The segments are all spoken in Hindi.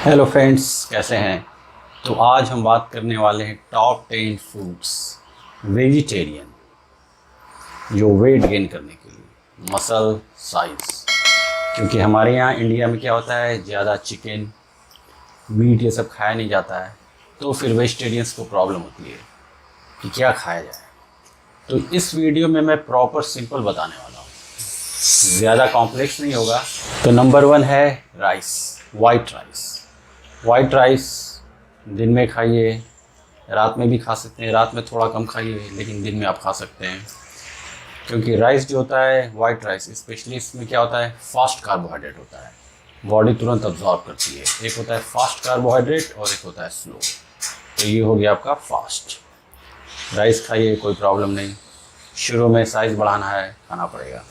हेलो फ्रेंड्स, कैसे हैं। तो आज हम बात करने वाले हैं टॉप 10 फूड्स वेजिटेरियन जो वेट गेन करने के लिए, मसल साइज। क्योंकि हमारे यहाँ इंडिया में क्या होता है, ज़्यादा चिकन मीट ये सब खाया नहीं जाता है, तो फिर वेजिटेरियंस को प्रॉब्लम होती है कि क्या खाया जाए। तो इस वीडियो में मैं प्रॉपर सिंपल बताने वाला हूँ, ज़्यादा कॉम्प्लेक्स नहीं होगा। तो नंबर 1 है rice, white rice. White rice दिन में खाइए, रात में भी खा सकते हैं। रात में थोड़ा कम खाइए, लेकिन दिन में आप खा सकते हैं। क्योंकि राइस जो होता है, वाइट राइस स्पेशली, इसमें क्या होता है, फास्ट कार्बोहाइड्रेट होता है, बॉडी तुरंत अब्जॉर्ब करती है। एक होता है फास्ट कार्बोहाइड्रेट और एक होता है स्लो। तो ये हो गया आपका फास्ट। राइस खाइए, कोई प्रॉब्लम नहीं। शुरू में साइज़ बढ़ाना है, खाना पड़ेगा।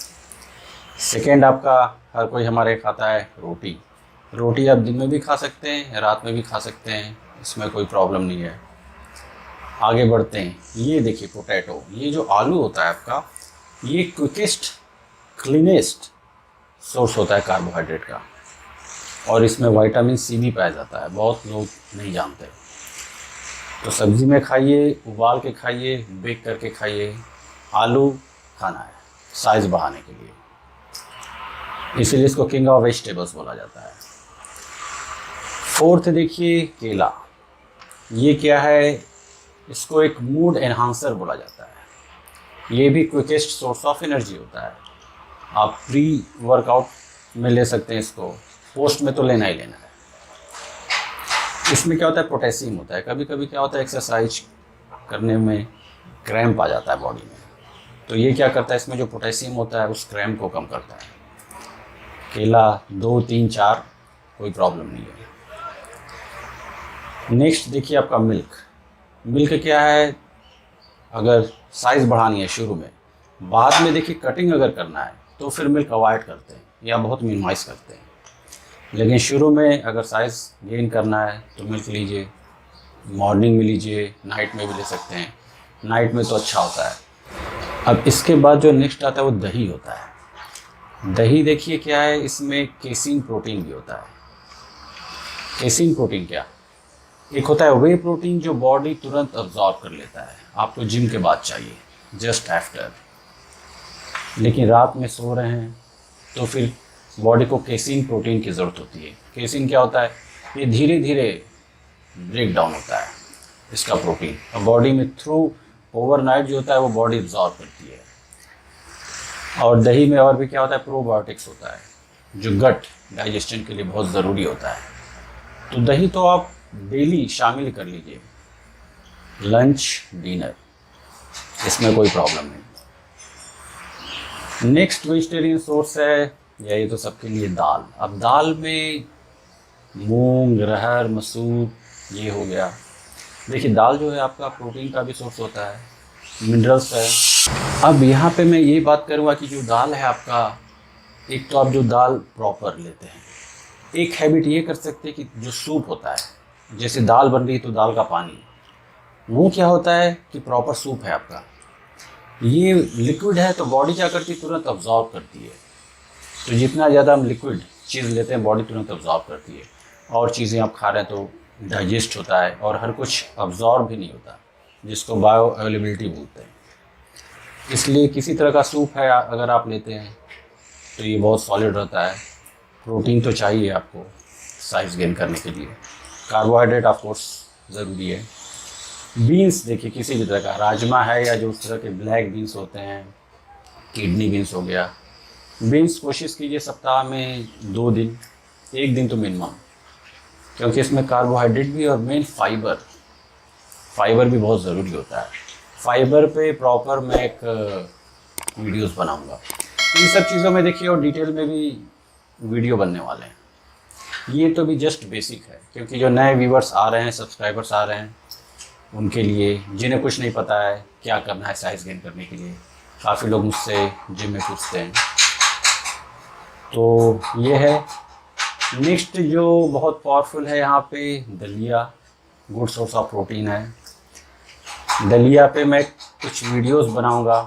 सेकेंड आपका, हर कोई हमारे खाता है रोटी। रोटी आप दिन में भी खा सकते हैं, रात में भी खा सकते हैं, इसमें कोई प्रॉब्लम नहीं है। आगे बढ़ते हैं। ये देखिए पोटैटो, ये जो आलू होता है आपका, ये क्विकेस्ट क्लीनेस्ट सोर्स होता है कार्बोहाइड्रेट का, और इसमें विटामिन सी भी पाया जाता है, बहुत लोग नहीं जानते। तो सब्ज़ी में खाइए, उबाल के खाइए, बेक करके खाइए। आलू खाना है साइज़ बढ़ाने के लिए, इसीलिए इसको किंग ऑफ वेजिटेबल्स बोला जाता है। फोर्थ देखिए केला। ये क्या है, इसको एक मूड एनहांसर बोला जाता है। ये भी क्विकेस्ट सोर्स ऑफ एनर्जी होता है। आप प्री वर्कआउट में ले सकते हैं इसको, पोस्ट में तो लेना ही लेना है। इसमें क्या होता है, पोटेशियम होता है। कभी कभी क्या होता है, एक्सरसाइज करने में क्रैम्प आ जाता है बॉडी में, तो ये क्या करता है, इसमें जो पोटेशियम होता है उस क्रैम्प को कम करता है। केला 2, 3, 4 कोई प्रॉब्लम नहीं है। नेक्स्ट देखिए आपका मिल्क। मिल्क क्या है, अगर साइज़ बढ़ानी है शुरू में, बाद में देखिए कटिंग अगर करना है तो फिर मिल्क अवॉइड करते हैं या बहुत मिनिमाइज़ करते हैं। लेकिन शुरू में अगर साइज़ गेन करना है तो मिल्क लीजिए। मॉर्निंग में लीजिए, नाइट में भी ले सकते हैं। नाइट में तो अच्छा होता है। अब इसके बाद जो नेक्स्ट आता है वो दही होता है। दही देखिए क्या है, इसमें केसिन प्रोटीन भी होता है। केसिन प्रोटीन क्या, एक होता है वे प्रोटीन जो बॉडी तुरंत अब्जॉर्ब कर लेता है, आपको जिम के बाद चाहिए, जस्ट आफ्टर। लेकिन रात में सो रहे हैं तो फिर बॉडी को केसिन प्रोटीन की ज़रूरत होती है। केसिन क्या होता है, ये धीरे धीरे ब्रेक डाउन होता है इसका प्रोटीन, और बॉडी में थ्रू ओवरनाइट जो होता है वो बॉडी अब्जॉर्ब करती है। और दही में और भी क्या होता है, प्रोबायोटिक्स होता है जो गट डाइजेशन के लिए बहुत ज़रूरी होता है। तो दही तो आप डेली शामिल कर लीजिए, लंच डिनर, इसमें कोई प्रॉब्लम नहीं। नेक्स्ट वेजिटेरियन सोर्स है, या ये तो सबके लिए दाल। अब दाल में मूंग, अरहर, मसूर, ये हो गया। देखिए दाल जो है आपका प्रोटीन का भी सोर्स होता है, मिनरल्स है। अब यहाँ पे मैं ये बात करूँगा कि जो दाल है आपका, एक तो आप जो दाल प्रॉपर लेते हैं, एक हैबिट ये कर सकते हैं कि जो सूप होता है, जैसे दाल बन रही है तो दाल का पानी, वो क्या होता है कि प्रॉपर सूप है आपका, ये लिक्विड है तो बॉडी क्या करती है, तुरंत अब्जॉर्ब करती है। तो जितना ज़्यादा हम लिक्विड चीज़ लेते हैं, बॉडी तुरंत अब्जॉर्ब करती है, और चीज़ें आप खा रहे हैं तो डाइजेस्ट होता है, और हर कुछ अब्जॉर्ब भी नहीं होता, जिसको बायो अवेलेबिलिटी बोलते हैं। इसलिए किसी तरह का सूप है अगर आप लेते हैं तो ये बहुत सॉलिड रहता है। प्रोटीन तो चाहिए आपको साइज़ गेन करने के लिए। कार्बोहाइड्रेट ऑफ कोर्स ज़रूरी है। बीन्स देखिए, किसी भी तरह का, राजमा है या जो उस तरह के ब्लैक बीन्स होते हैं, किडनी बीन्स हो गया। बीन्स कोशिश कीजिए सप्ताह में 2 दिन, 1 दिन तो मिनिमम, क्योंकि इसमें कार्बोहाइड्रेट भी और मेन फाइबर भी बहुत ज़रूरी होता है। फाइबर पे प्रॉपर मैं एक वीडियोस बनाऊंगा इन सब चीज़ों में, देखिए, और डिटेल में भी वीडियो बनने वाले हैं। ये तो भी जस्ट बेसिक है, क्योंकि जो नए व्यूवर्स आ रहे हैं, सब्सक्राइबर्स आ रहे हैं, उनके लिए, जिन्हें कुछ नहीं पता है क्या करना है साइज़ गेन करने के लिए। काफ़ी लोग मुझसे जिम में पूछते हैं, तो ये है। नेक्स्ट जो बहुत पावरफुल है यहाँ पे, दलिया, गुड सोर्स ऑफ प्रोटीन है। दलिया पे मैं कुछ वीडियोस बनाऊंगा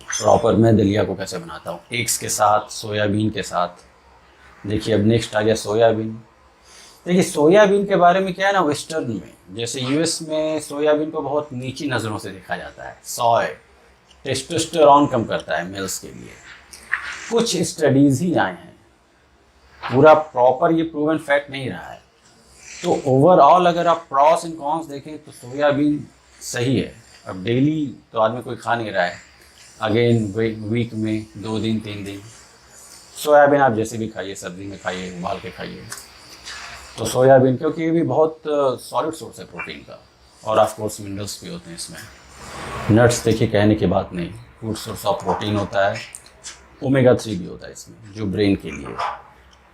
प्रॉपर, मैं दलिया को कैसे बनाता हूँ, एग्स के साथ, सोयाबीन के साथ। देखिए अब नेक्स्ट आ गया सोयाबीन। देखिए सोयाबीन के बारे में क्या है ना, वेस्टर्न में जैसे यूएस में सोयाबीन को बहुत नीची नज़रों से देखा जाता है। सोय टेस्टोस्टेरोन कम करता है मेल्स के लिए। कुछ स्टडीज़ ही आए हैं, पूरा प्रॉपर ये प्रूवन फैक्ट नहीं रहा है। तो ओवरऑल अगर आप प्रॉस एंड कॉन्स देखें तो सोयाबीन सही है। अब डेली तो आदमी कोई खा नहीं रहा है, अगेन वीक में 2 दिन 3 दिन सोयाबीन आप जैसे भी खाइए, सब्जी में खाइए, उबाल के खाइए। तो सोयाबीन क्योंकि ये भी बहुत सॉलिड सोर्स है प्रोटीन का, और ऑफ कोर्स मिनरल्स भी होते हैं इसमें। नट्स देखिए कहने की बात नहीं, गुड सोर्स ऑफ प्रोटीन होता है, ओमेगा 3 भी होता है इसमें जो ब्रेन के लिए,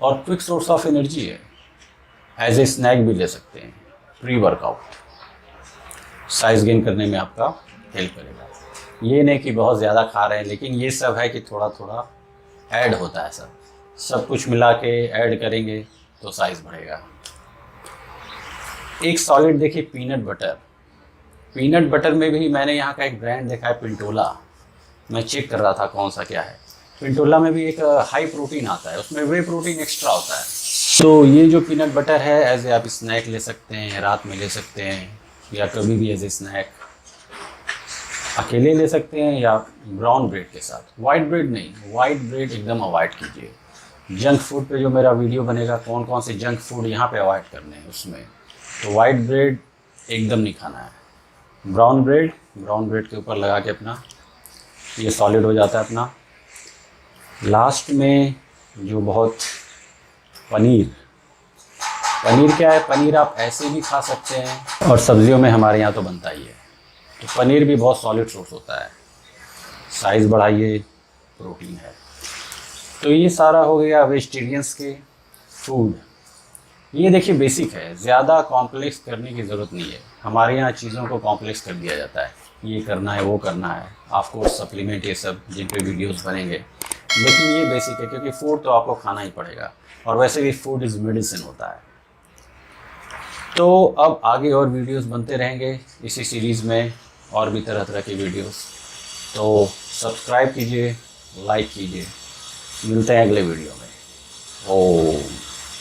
और क्विक सोर्स ऑफ एनर्जी है। एज ए स्नैक भी ले सकते हैं, प्री वर्कआउट साइज गेन करने में आपका हेल्प करेगा। ये नहीं कि बहुत ज़्यादा खा रहे हैं, लेकिन ये सब है कि थोड़ा थोड़ा ऐड होता है। सब कुछ मिला के ऐड करेंगे तो साइज़ बढ़ेगा। एक सॉलिड देखिए पीनट बटर। पीनट बटर में भी मैंने यहाँ का एक ब्रांड देखा है पिंटोला, मैं चेक कर रहा था कौन सा क्या है। पिंटोला में भी एक हाई प्रोटीन आता है, उसमें वे प्रोटीन एक्स्ट्रा होता है। तो ये जो पीनट बटर है एज ए आप स्नैक ले सकते हैं, रात में ले सकते हैं, या कभी भी एज ए स्नैक अकेले ले सकते हैं, या ब्राउन ब्रेड के साथ। वाइट ब्रेड नहीं, वाइट ब्रेड एकदम अवॉइड कीजिए। जंक फूड पे जो मेरा वीडियो बनेगा कौन कौन से जंक फूड यहाँ पे अवॉइड करने हैं उसमें, तो वाइट ब्रेड एकदम नहीं खाना है। ब्राउन ब्रेड के ऊपर लगा के अपना ये सॉलिड हो जाता है अपना। लास्ट में जो बहुत पनीर क्या है, पनीर आप ऐसे भी खा सकते हैं, और सब्जियों में हमारे यहाँ तो बनता ही है। तो पनीर भी बहुत सॉलिड सोर्स होता है, साइज़ बढ़ाइए, प्रोटीन है। तो ये सारा हो गया वेजिटेरियंस के फूड। ये देखिए बेसिक है, ज़्यादा कॉम्प्लेक्स करने की ज़रूरत नहीं है। हमारे यहाँ चीज़ों को कॉम्प्लेक्स कर दिया जाता है, ये करना है वो करना है, ऑफ कोर्स सप्लीमेंट ये सब जिन पे वीडियोस बनेंगे, लेकिन ये बेसिक है क्योंकि फूड तो आपको खाना ही पड़ेगा, और वैसे भी फूड इज़ मेडिसिन होता है। तो अब आगे और वीडियोस बनते रहेंगे इसी सीरीज़ में, और भी तरह तरह के वीडियोस। तो सब्सक्राइब कीजिए, लाइक कीजिए। मिलते हैं अगले वीडियो में। ओम।